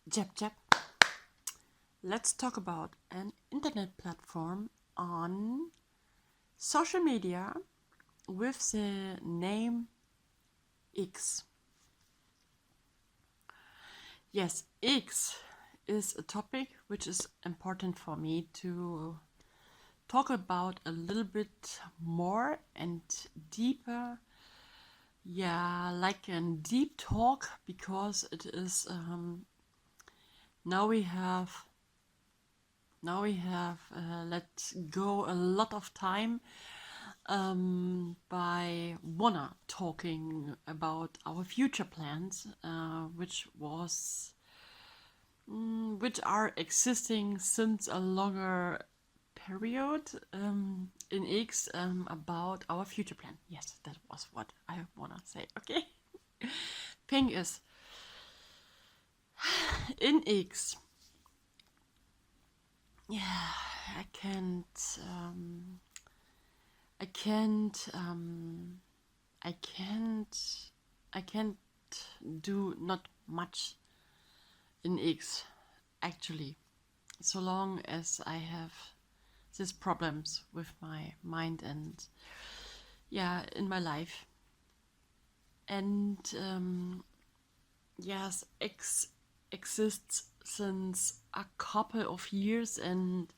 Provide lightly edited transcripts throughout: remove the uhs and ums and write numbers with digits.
Jab jab. Let's talk about an internet platform on social media with the name X. Yes, X is a topic which is important for me to talk about a little bit more and deeper. Yeah, like a deep talk, because it is now we have let go a lot of time by Wanna talking about our future plans, which are existing since a longer period in X, about our future plan. Yes, that was what I wanna say. Okay. Thing is, in X, yeah, I can't. I can't. I can't. I can't do not much in X, actually, so long as I have these problems with my mind and in my life. And yes, X exists since a couple of years, and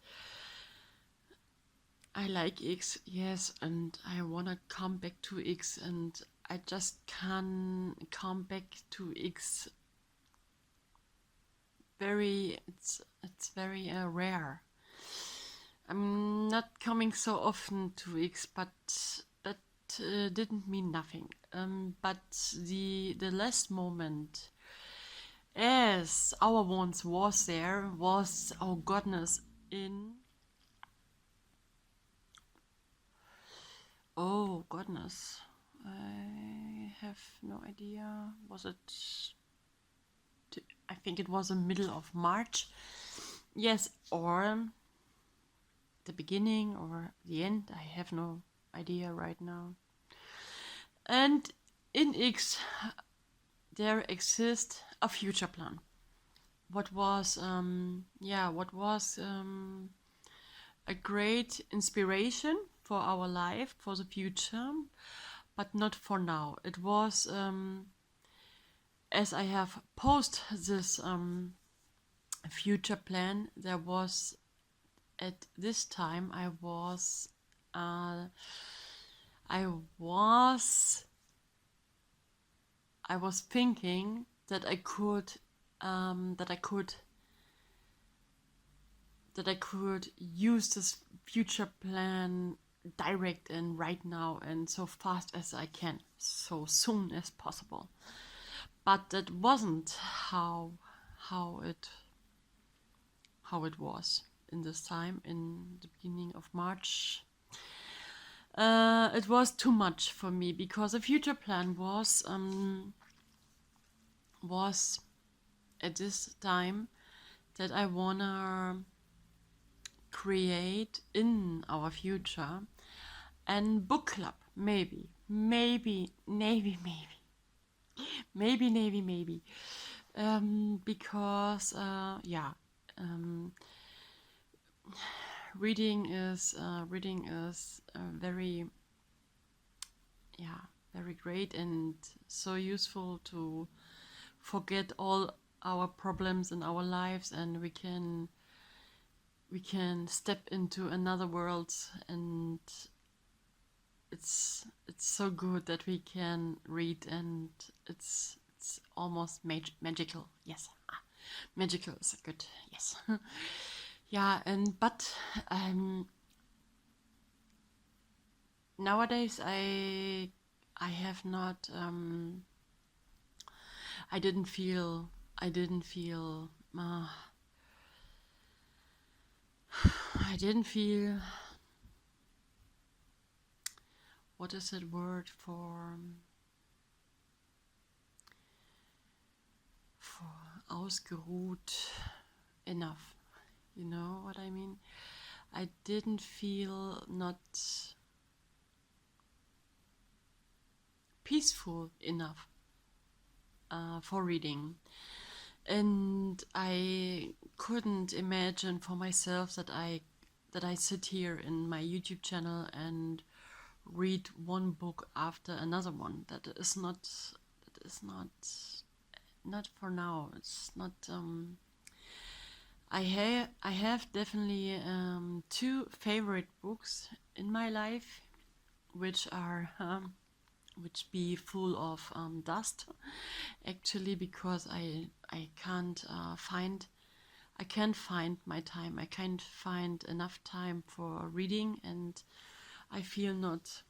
I like X, yes, and I wanna come back to X, and I just can come back to X. It's very rare. I'm not coming so often to X, but that didn't mean nothing. But the last moment, as our once was there, was, oh goodness, in, oh goodness, I have no idea. Was it? I think it was the middle of March. Yes, or the beginning or the end. I have no idea right now. And in X, there exists a future plan. What was a great inspiration for our life, for the future, but not for now. It was, as I have posted this future plan, there was, at this time, I was thinking that I could use this future plan direct and right now and so fast as I can, so soon as possible. But that wasn't how it was in this time, in the beginning of March. It was too much for me, because the future plan was at this time that I wanna create in our future and book club, maybe, because reading is very very great and so useful to forget all our problems in our lives, and we can step into another world, and it's so good that we can read, and it's almost magical. Yes, magical is good. Yes. Yeah, and but nowadays I have not I didn't feel I didn't feel what is that word for ausgeruht enough. You know what I mean? I didn't feel not peaceful enough for reading. and I couldn't imagine for myself that I sit here in my YouTube channel and read one book after another one. That is not for now. It's not. I have definitely two favorite books in my life, which are which be full of dust, actually, because I can't find my time. I can't find enough time for reading, and I feel not.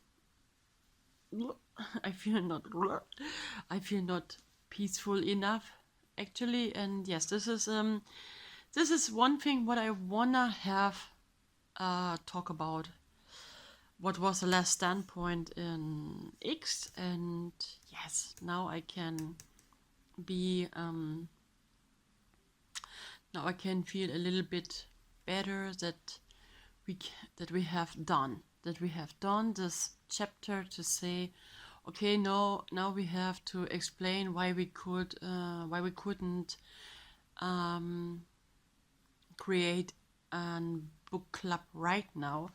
I feel not. I feel not peaceful enough, actually. And yes, this is one thing what I wanna have talk about. What was the last standpoint in X, and yes, now I can be now I can feel a little bit better that we have done this chapter, to say, okay, now we have to explain why we couldn't create a book club right now,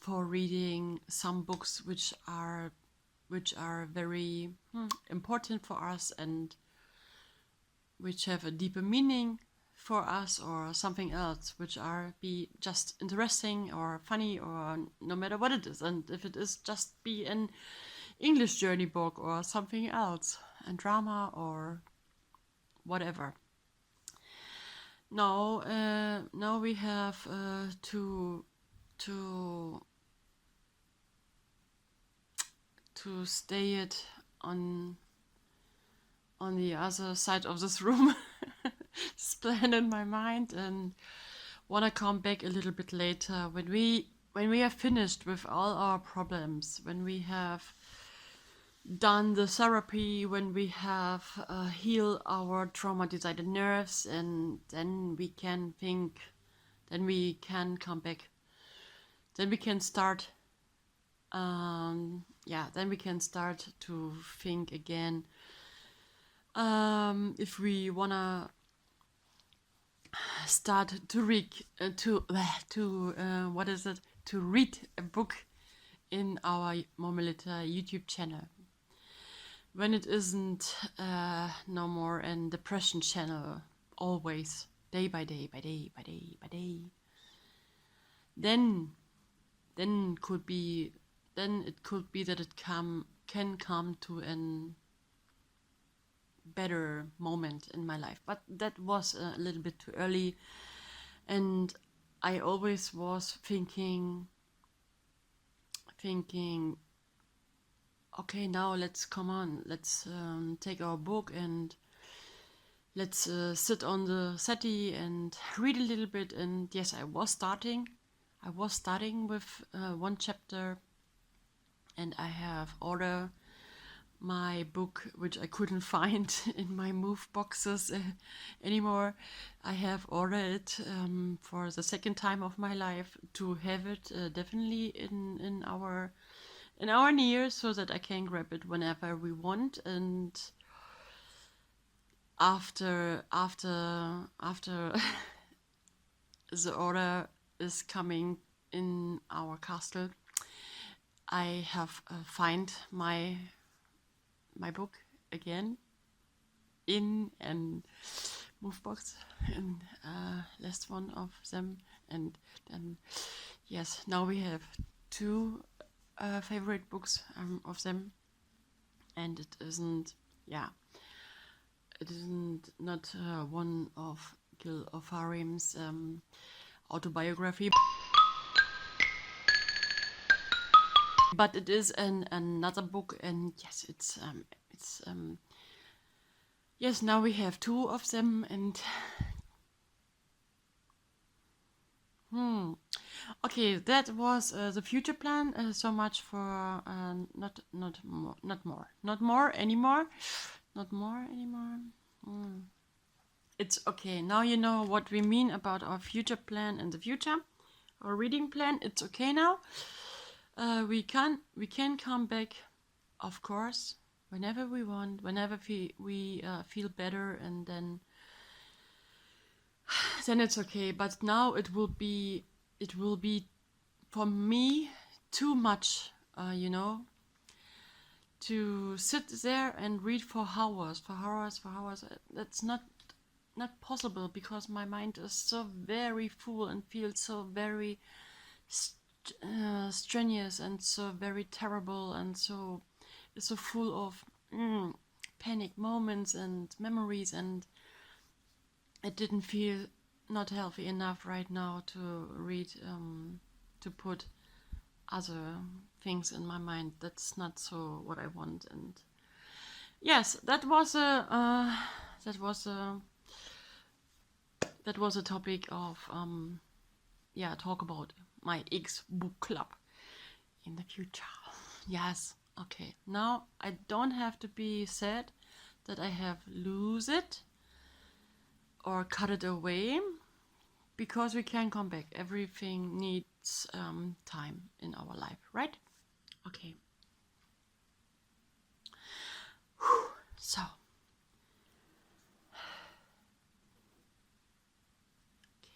for reading some books which are very important for us, and which have a deeper meaning for us, or something else, which be just interesting or funny, or no matter what it is. And if it is just be an English journey book or something else, and drama or whatever. Now we have to stay it on the other side of this room. This plan in my mind, and wanna come back a little bit later when we are finished with all our problems, when we have done the therapy, when we have healed our traumatized nerves, and then we can think, then we can come back, then we can start then we can start to think again, if we wanna start to read to read a book in our More Melitta YouTube channel, when it isn't no more a depression channel, always day by day by day by day by day. Then it could be that it can come to an better moment in my life, but that was a little bit too early. And I always was thinking, okay, now let's take our book and let's sit on the settee and read a little bit. And yes, I was starting with one chapter, and I have ordered my book, which I couldn't find in my move boxes anymore. I have ordered it for the second time of my life, to have it definitely in our near, so that I can grab it whenever we want. And after the order is coming in our castle, I have find my book again in and move box, and last one of them. And then yes, now we have two favorite books of them, and it isn't not one of Gil Ofarim's autobiography, but it is another book. And yes, yes, now we have two of them. And okay, that was the future plan. So much for not more anymore. It's okay. Now you know what we mean about our future plan in the future, our reading plan. It's okay now. We can come back, of course. whenever we want, whenever we feel better, and then it's okay. But now it will be for me too much, to sit there and read for hours. That's not possible, because my mind is so very full and feels so very strenuous and so very terrible, and so full of panic moments and memories, and it didn't feel not healthy enough right now to read, to put other things in my mind. That's not so what I want. And yes, that was a topic of talk about my ex book club in the future. Yes, okay. Now I don't have to be sad that I have lose it or cut it away, because we can come back. Everything needs time in our life, right? Okay. So. Okay.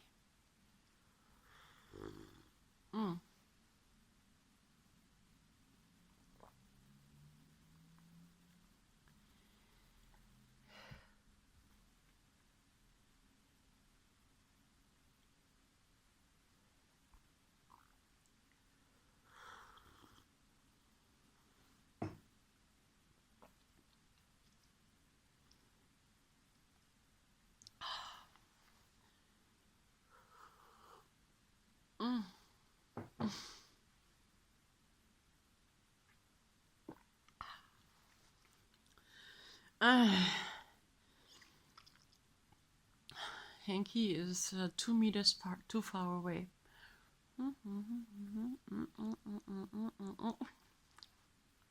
Hanky is 2 meters too far away.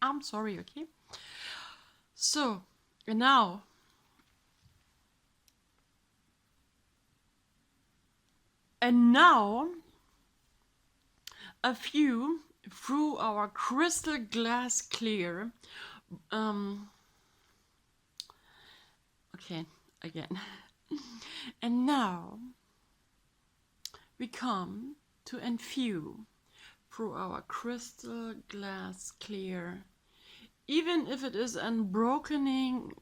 I'm sorry, okay? So, now a view through our crystal glass clear. Okay, again. And now we come to and view through our crystal glass clear, even if it is unbrokening.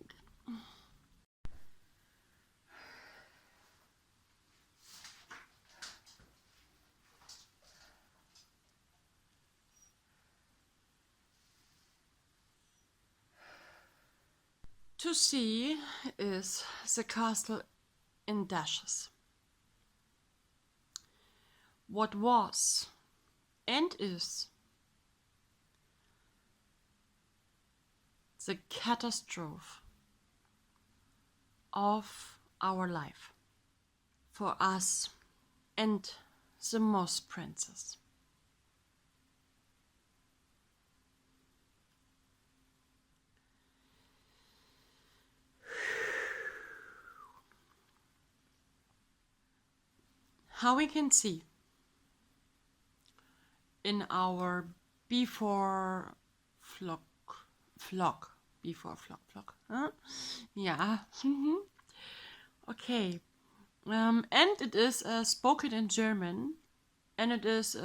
To see is the castle in dashes. What was and is the catastrophe of our life for us and the Moss Princess. How we can see in our before flock, huh? Yeah. Okay. And it is spoken in German, and it is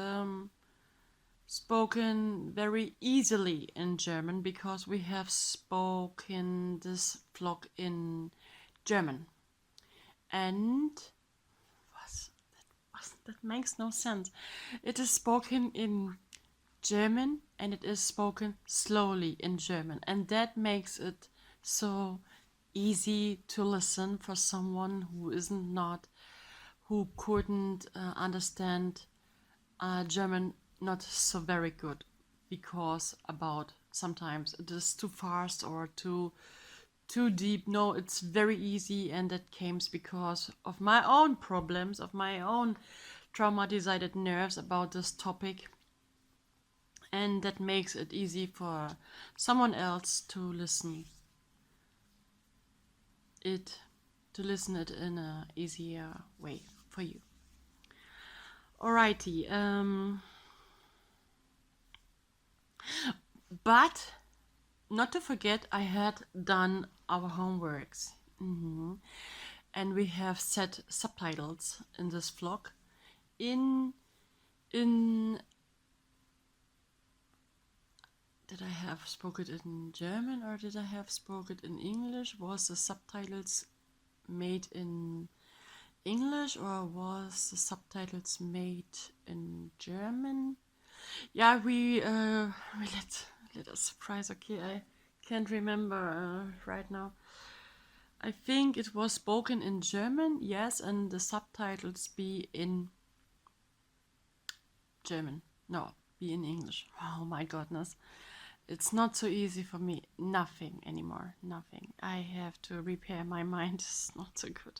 spoken very easily in German, because we have spoken this vlog in German. And that makes no sense. It is spoken in German, and it is spoken slowly in German, and that makes it so easy to listen for someone who couldn't understand German not so very good, because about sometimes it is too fast or too deep. No, it's very easy, and that came because of my own problems, of my own traumatized nerves about this topic, and that makes it easy for someone else to listen it in a easier way for you. Alrighty, not to forget, I had done our homeworks. And we have set subtitles in this vlog. In Did I have spoken it in German or did I have spoken it in English? Was the subtitles made in English or was the subtitles made in German? Yeah, we let us surprise. Okay, I can't remember right now. I think it was spoken in German, yes, and the subtitles be in German. No, be in English. Oh my goodness. It's not so easy for me. Nothing anymore. Nothing. I have to repair my mind. It's not so good.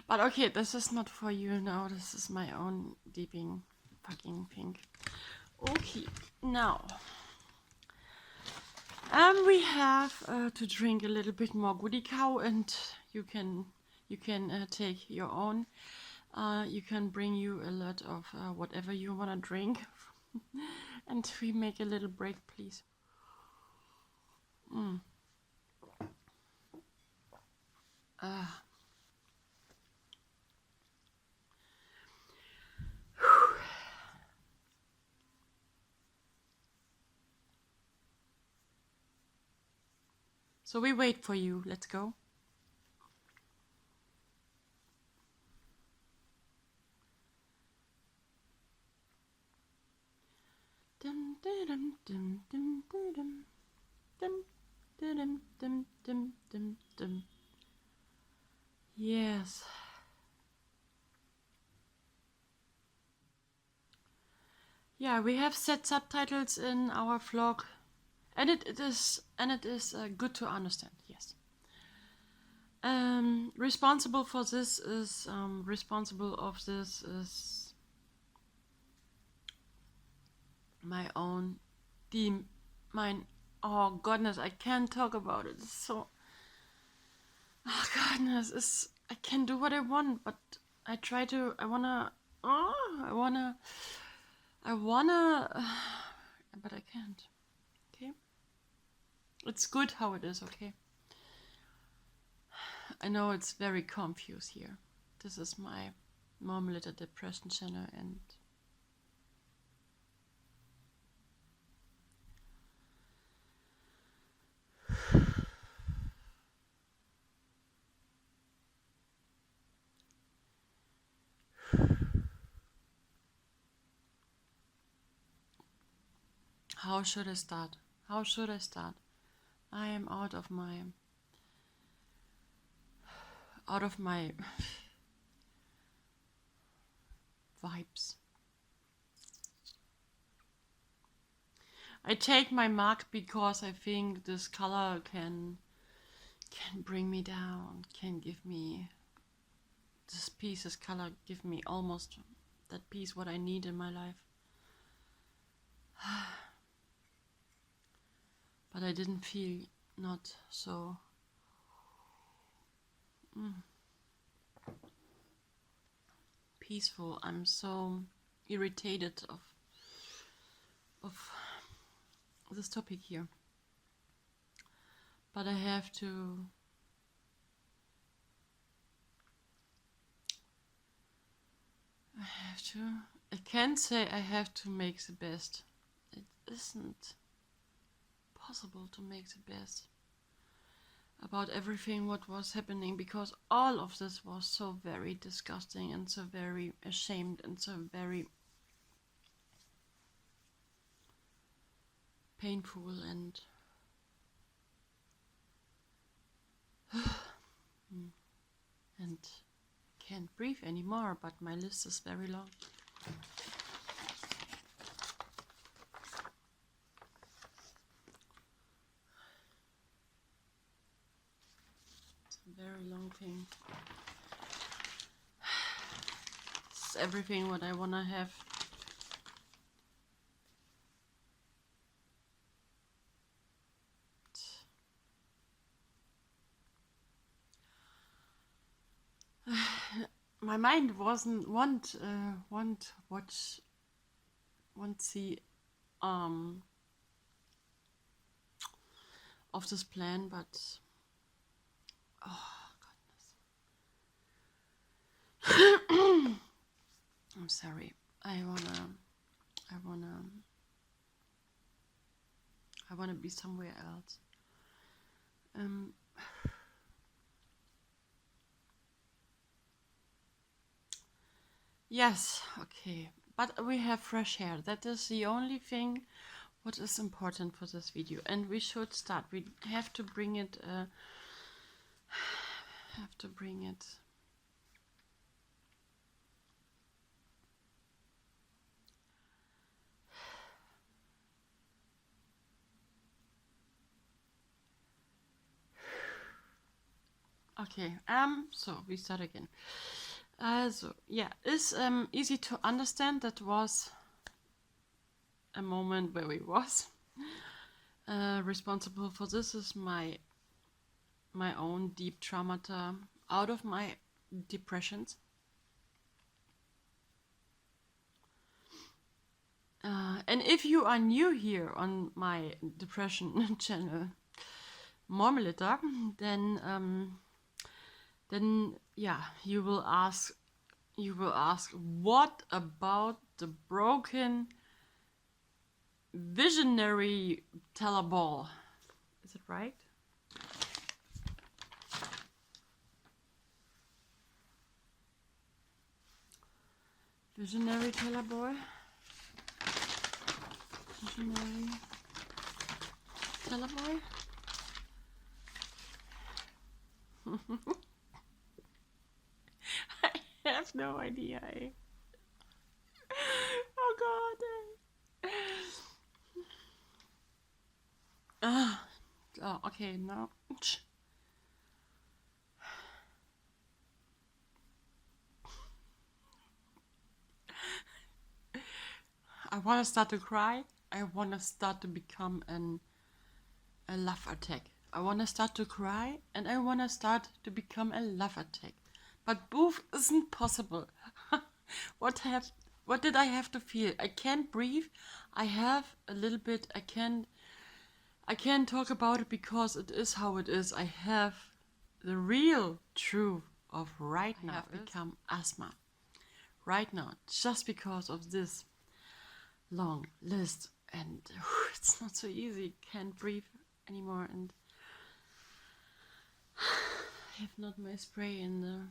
But okay, this is not for you now. This is my own deeping fucking thing. Okay, now. We have to drink a little bit more goody cow, and you can take your own. You can bring you a lot of whatever you wanna drink, and we make a little break, please. So we wait for you. Let's go. Dum dum dum dum dum dum dum dum dum dum dum. Yes. Yeah, we have set subtitles in our vlog, and it is good to understand. Yes. Responsible for this is my own team. Oh goodness, I can't talk about it. It's so, oh goodness, I can do what I want, but I wanna, but I can't. Okay, it's good how it is. Okay, I know it's very confused here. This is my More Melitta Depression Channel, and how should I start? How should I start? I am out of my vibes. I take my mark because I think this color can bring me down, can give me this color give me almost that piece what I need in my life. But I didn't feel not so peaceful. I'm so irritated of this topic here. But I have to I can't say I have to make the best. It isn't possible to make the best about everything what was happening, because all of this was so very disgusting and so very ashamed and so very painful, and and can't breathe anymore, but my list is very long. It's a very long thing. It's everything what I wanna have. My mind wasn't want see of this plan, but oh goodness. I'm sorry. I wanna be somewhere else. Yes, okay. But we have fresh hair. That is the only thing what is important for this video. And we should start. We have to bring it okay, so we start again. So yeah, it's easy to understand. That was a moment where we was responsible for this. Is my own deep traumata out of my depressions. And if you are new here on my depression channel, More Melitta, then yeah, you will ask, what about the broken Visonary Ball? Is it right? Visonary Ball. Visonary Boy. I have no idea. Oh god. Oh, okay, now. I want to start to cry. I want to start to become a laugh attack. I want to start to cry and I want to start to become a laugh attack. But both isn't possible. What did I have to feel? I can't breathe. I have a little bit. I can't talk about it because it is how it is. I have the real truth of right now. I have become asthma. Right now, just because of this long list, and it's not so easy. Can't breathe anymore, and I have not my spray in the.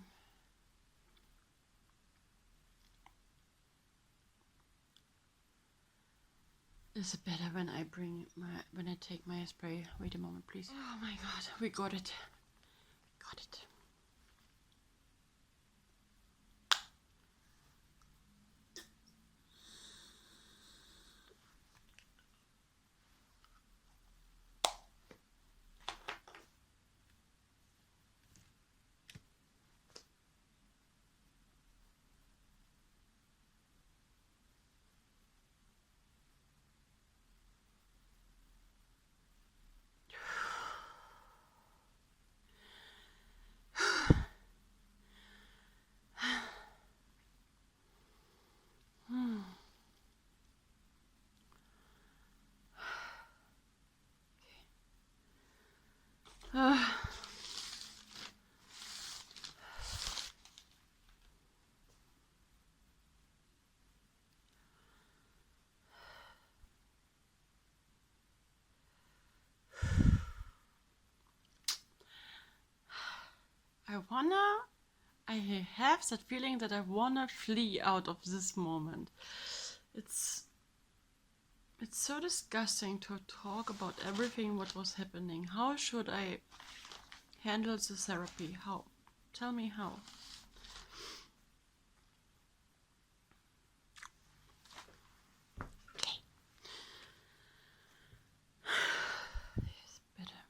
Is it better when I take my spray? Wait a moment, please. Oh my god, we got it. Got it. I have that feeling that I wanna flee out of this moment. It's so disgusting to talk about everything what was happening. How should I handle the therapy? How? Tell me how. Okay. Yes, better.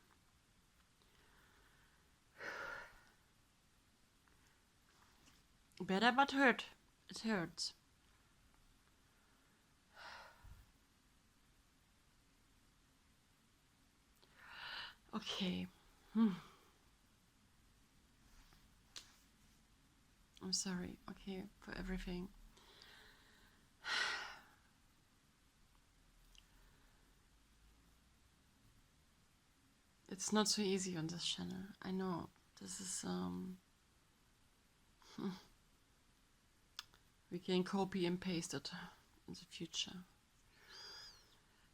Better but hurt. It hurts. Okay. I'm sorry, okay, for everything. It's not so easy on this channel. I know. This is we can copy and paste it in the future.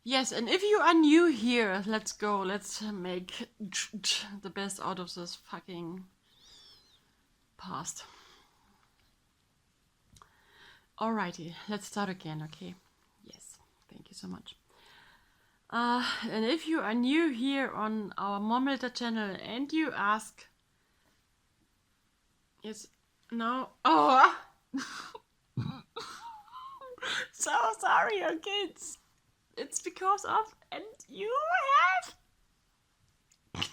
Yes, and if you are new here, let's go. Let's make the best out of this fucking past. Alrighty, let's start again, okay? Yes, thank you so much. And if you are new here on our More Melitta channel and you ask... Yes, no... Oh! So sorry, okay, it's because of... And you have...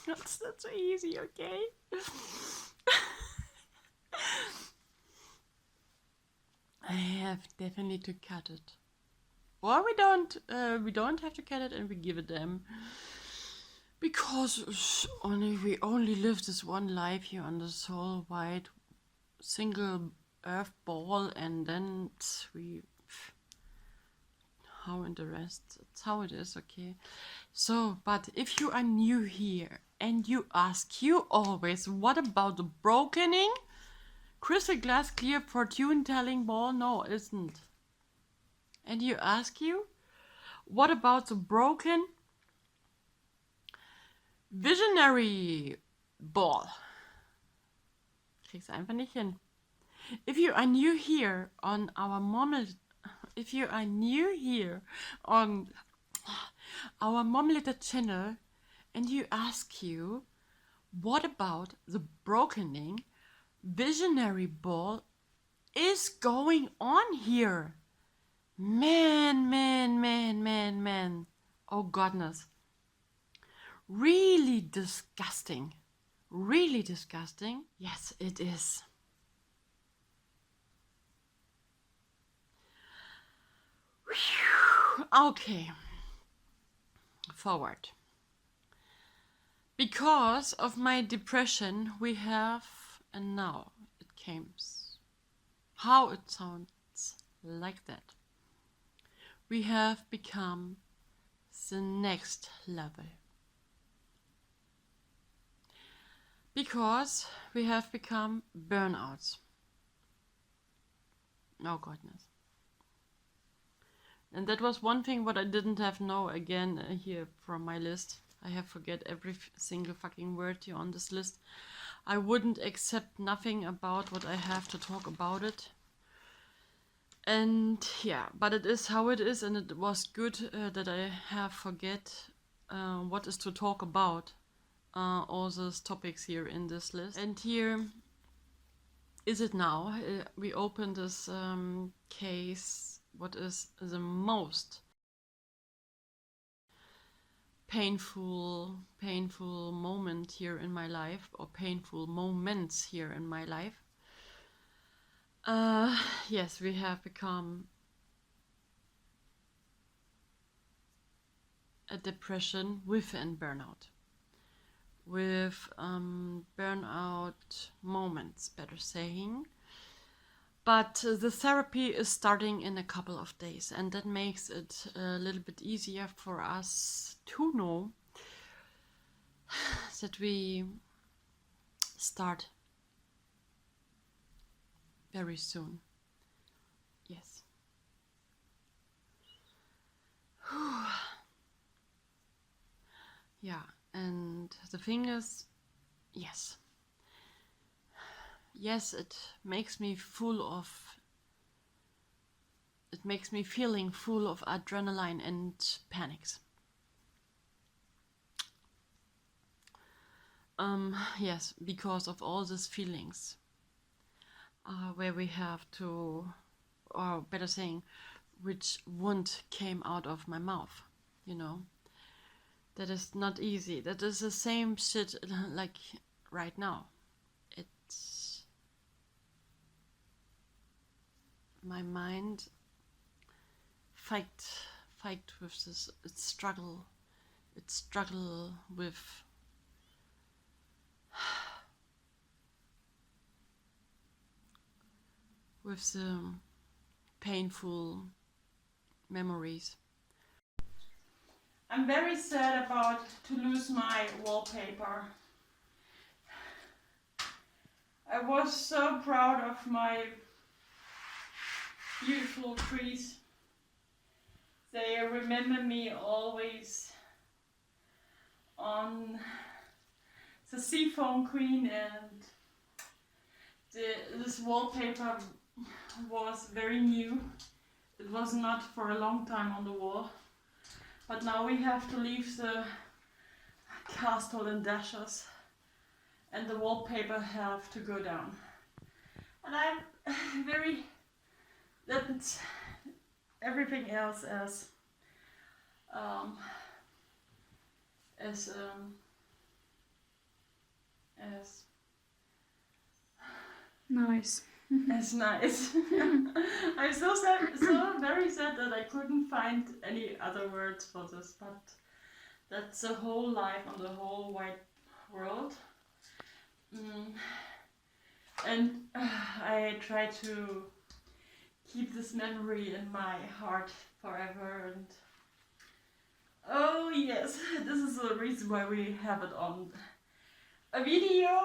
That's not so easy, okay? I have definitely to cut it. Or we don't have to cut it and we give it them. Because we only live this one life here on this whole white single earth ball, and then we... How in the rest, it's how it is, okay? So, but if you are new here and you ask you always, what about the brokening? Crystal glass clear fortune telling ball? No, it isn't. And you ask you, what about the broken Visionary Ball? Krieg's einfach nicht hin. If you are new here on our More Melitta channel and you ask you, what about the brokening Visionary Ball is going on here? Man. Oh goodness. Really disgusting. Really disgusting. Yes, it is. Okay. Forward. Because of my depression, we have, and now it comes. How it sounds like that. We have become the next level. Because we have become burnouts. Oh goodness. And that was one thing what I didn't have know again here from my list. I have forget every single fucking word here on this list. I wouldn't accept nothing about what I have to talk about it. And yeah, but it is how it is, and it was good that I have forget what is to talk about. All those topics here in this list. And here is it now. We open this case, what is the most painful moment here in my life, or painful moments here in my life. Yes, we have become a depression with a burnout. With burnout moments, better saying. But the therapy is starting in a couple of days, and that makes it a little bit easier for us to know that we start very soon. Yes. Yeah, and the thing is, yes, it makes me feeling full of adrenaline and panics. Yes, because of all these feelings, where we have to, or better saying, which won't came out of my mouth, you know. That is not easy. That is the same shit like right now. It's my mind fight with this. It's struggle with the painful memories. I'm very sad about to lose my wallpaper. I was so proud of my beautiful trees. They remember me always on the Seafoam Queen, and this wallpaper was very new. It was not for a long time on the wall. But now we have to leave the castle in dashes and the wallpaper have to go down. And I'm very, that's everything else as nice. As nice. I'm so sad, so very sad that I couldn't find any other words for this, but that's the whole life on the whole wide world. And I try to keep this memory in my heart forever. And oh yes, this is the reason why we have it on a video.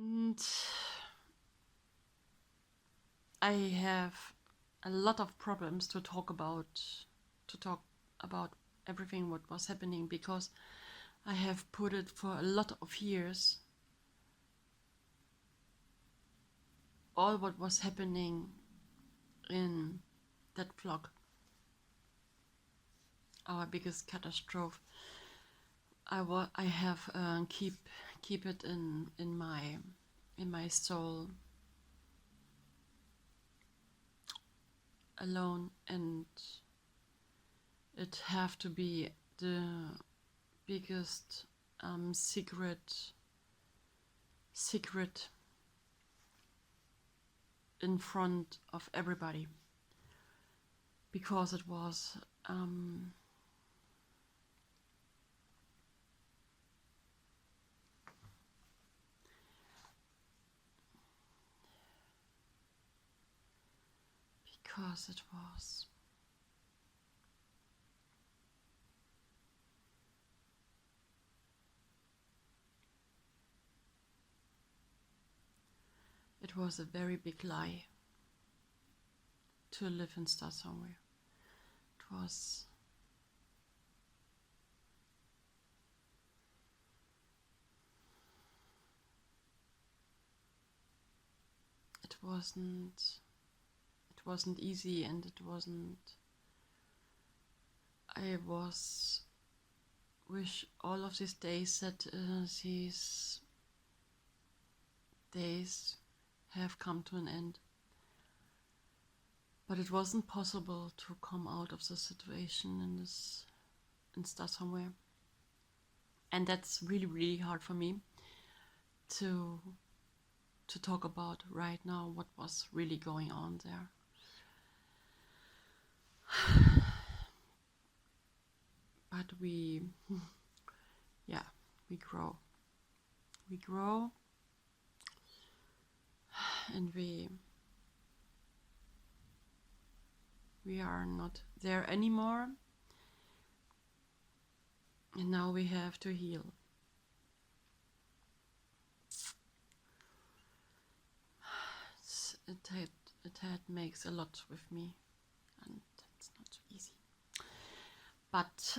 And I have a lot of problems to talk about everything what was happening, because I have put it for a lot of years, all what was happening in that vlog, our biggest catastrophe. I have keep it in my soul alone, and it have to be the biggest secret in front of everybody, because it was it was a very big lie to live and start somewhere. It wasn't wasn't easy, and it wasn't. I was wish all of these days that these days have come to an end. But it wasn't possible to come out of the situation and start somewhere. And that's really, really hard for me to talk about right now what was really going on there. But we grow. We grow, and we are not there anymore. And now we have to heal. It had makes a lot with me, and it's not so easy. But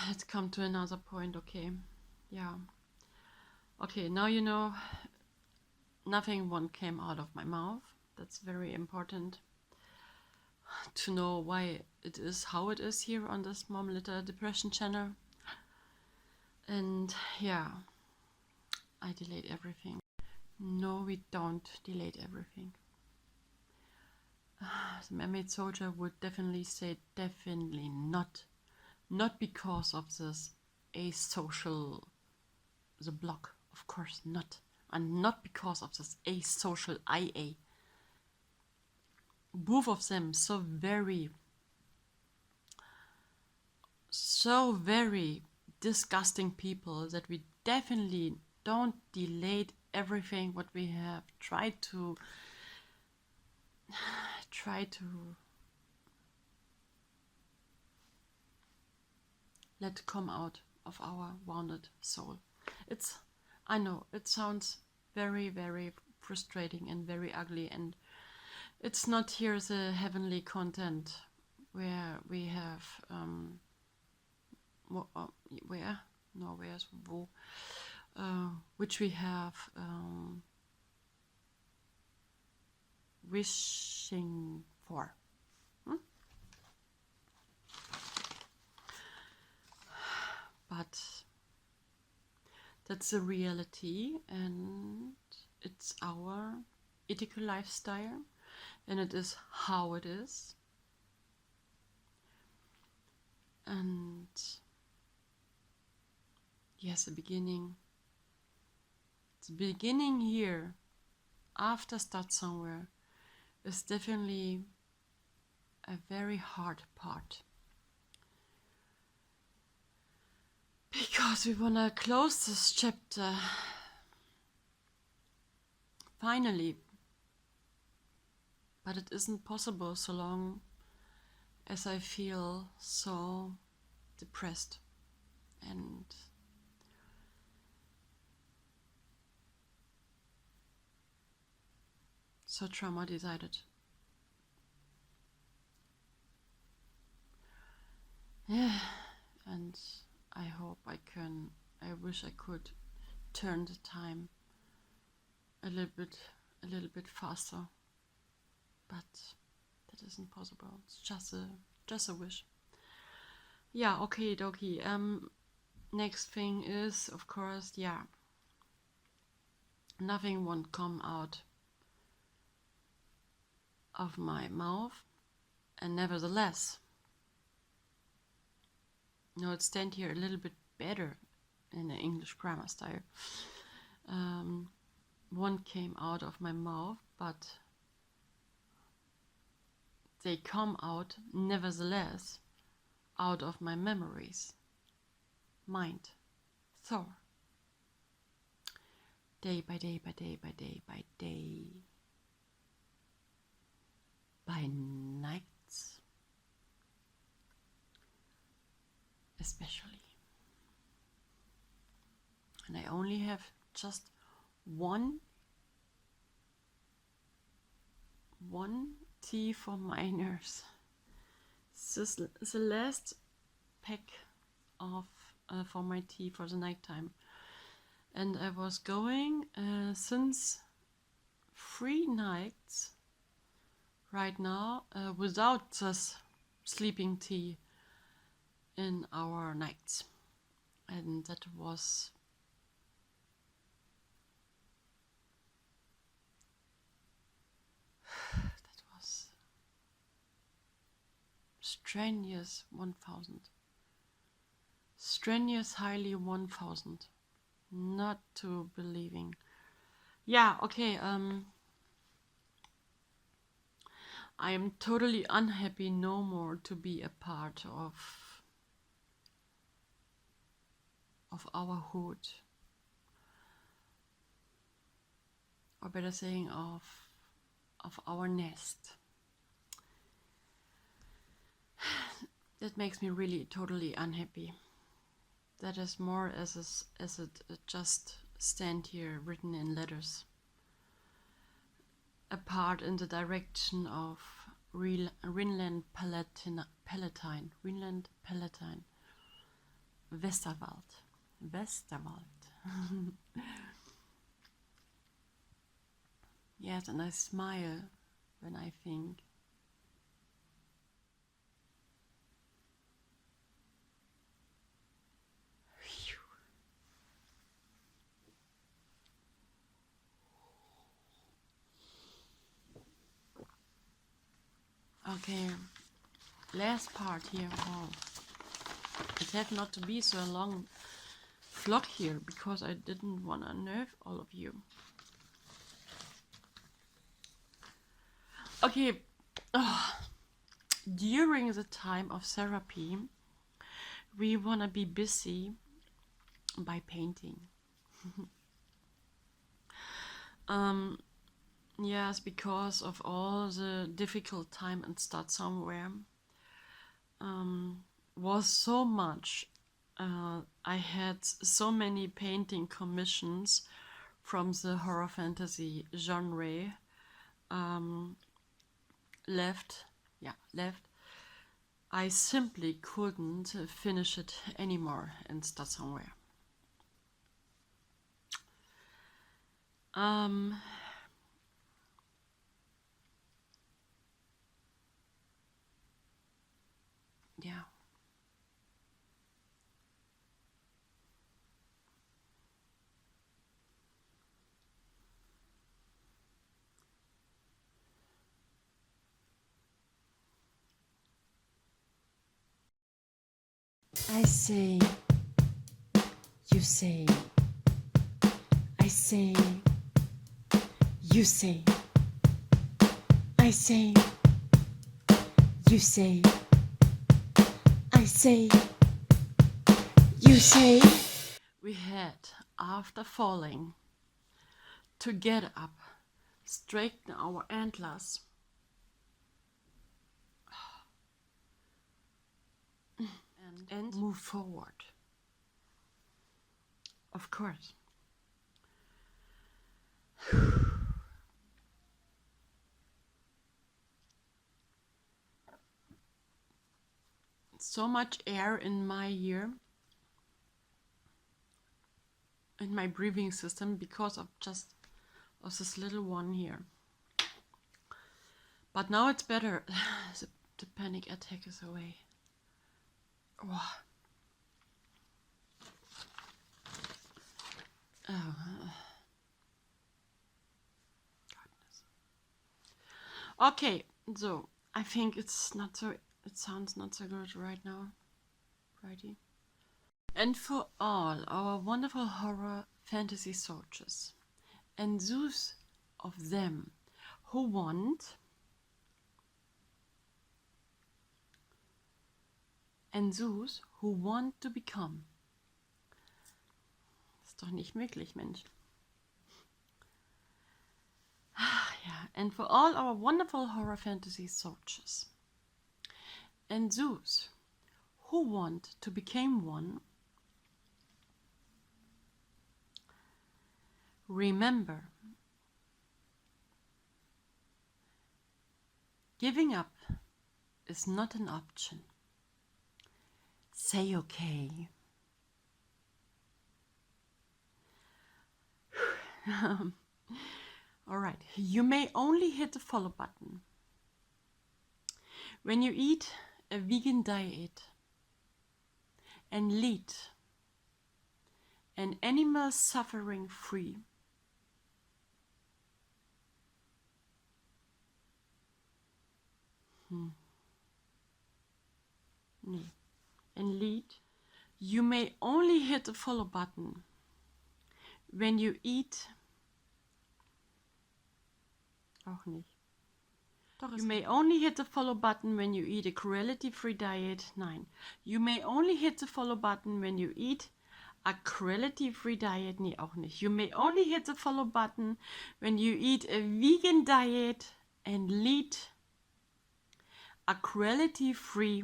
let's come to another point. Okay, yeah. Okay, now you know nothing one came out of my mouth. That's very important to know why it is how it is here on this More Melitta Depression Channel. And yeah, I delayed everything. No, we don't delay everything. The mermaid soldier would definitely say definitely not. Not because of this asocial, the block, of course not. And not because of this asocial IA. Both of them so very disgusting people that we definitely don't delay everything what we have tried to let come out of our wounded soul. I know it sounds very, very frustrating and very ugly, and it's not here the heavenly content where we have which we have wishing for. But that's the reality, and it's our ethical lifestyle, and it is how it is. And yes, the beginning here after start somewhere is definitely a very hard part, because we want to close this chapter finally, but it isn't possible so long as I feel so depressed and so traumatized. Yeah, and I hope I wish I could turn the time a little bit faster, but that isn't possible. It's just a wish. Yeah, okay, dokie. Next thing is, of course, yeah, nothing won't come out of my mouth, and nevertheless, no, it stand here a little bit better in the English grammar style. One came out of my mouth, but they come out nevertheless out of my memories, mind, thought, day by day by day by day by day, by nights especially. And I only have just one tea for minors. This is the last pack of for my tea for the nighttime, and I was going since 3 nights right now without this sleeping tea in our nights, and that was strenuous 1000. Strenuous highly 1000. Not to believing. Yeah, okay, I am totally unhappy no more to be a part of our hood. Or better saying of our nest. That makes me really totally unhappy. That is more as it just stand here written in letters. Apart in the direction of Rhineland Palatine, Westerwald. Yes, and I smile when I think. Okay, last part here. Oh, it had not to be so long vlog here because I didn't want to nerve all of you. Okay, during the time of therapy, we want to be busy by painting. Yes, because of all the difficult time and start somewhere was so much. I had so many painting commissions from the horror fantasy genre left. I simply couldn't finish it anymore and start somewhere. Yeah. I say, you say, I say, you say, I say, you say, I say, you say. We had, after falling, to get up, straighten our antlers, and move forward. Of course. So much air in my ear, in my breathing system, because of this little one here. But now it's better. The panic attack is away. Oh. Oh. Goodness. Okay, so I think it sounds not so good right now. Righty. And for all our wonderful horror fantasy soldiers, and those of them who want, and those who want to become. Ist doch nicht möglich, Mensch. Yeah, and for all our wonderful horror fantasy soldiers, and those who want to become one, remember Giving up is not an option. Say okay. All right, you may only hit the follow button when you eat a vegan diet and lead an animal suffering free. Nee. And lead. You may only hit the follow button when you eat. Auch nicht. Doch, you may only hit the follow button when you eat a cruelty-free diet. Nein. You may only hit the follow button when you eat a cruelty-free diet. Nee, auch nicht. You may only hit the follow button when you eat a vegan diet and lead a cruelty-free